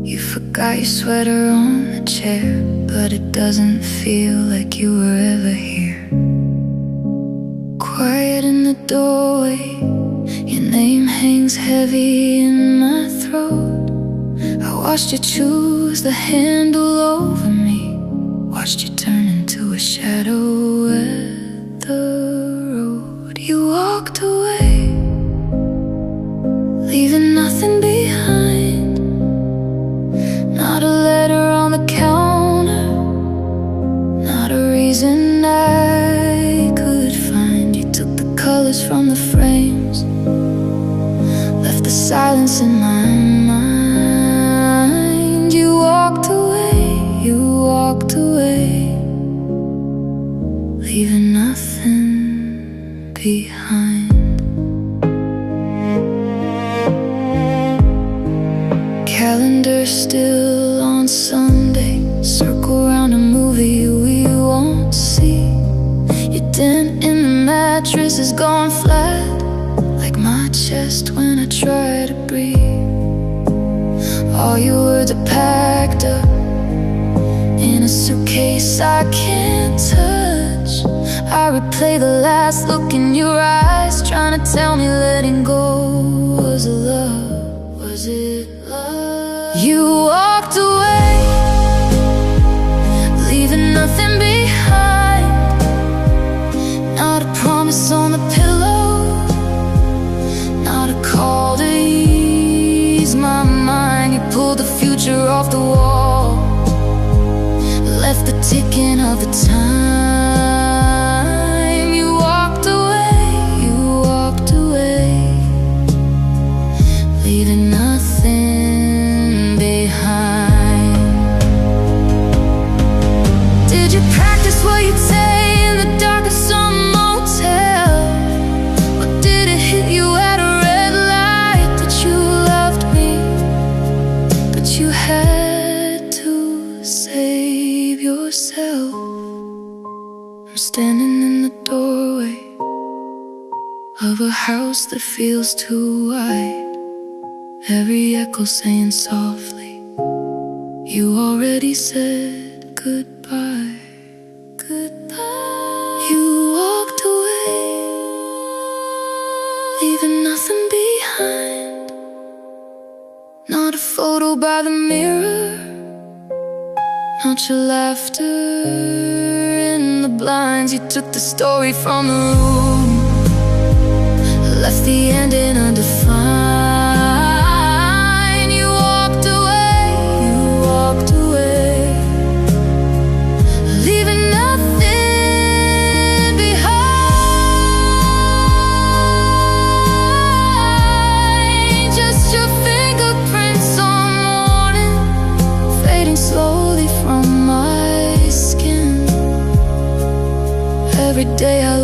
You forgot your sweater on the chair, but it doesn't feel like you were ever here. Quiet in the doorway, your name hangs heavy in my throat. I watched you choose the handle over me, watched you turn into a shadow at the road. You walked away, leaving nothing behind. Not a letter on the counter, not a reason I could find. You took the colors from the frames, left the silence in my mind. You walked away, leaving nothing behind. Calendar still on Sunday, circle around a movie we won't see. Your dent in the mattress is gone flat, like my chest when I try to breathe. All your words are packed up in a suitcase I can't touch. I replay the last look in your eyes, trying to tell me letting go was love. Was it love? You walked away, leaving nothing behind. Not a promise on the pillow, not a call to ease my mind. You pulled the future off the wall, left the ticking of the time. You walked away, leaving nothing behind. Did you practice what you'd say in the dark of some motel? Or did it hit you at a red light that you loved me, but you had to save yourself? I'm standing in the doorway of a house that feels too wide, every echo saying softly, you already said goodbye. Goodbye. You walked away, leaving nothing behind. Not a photo by the mirror, not your laughter in the blinds. You took the story from the room, left the ending undefined. You walked away, leaving nothing behind. Just your fingerprints on morning, fading slowly from my skin. Every day I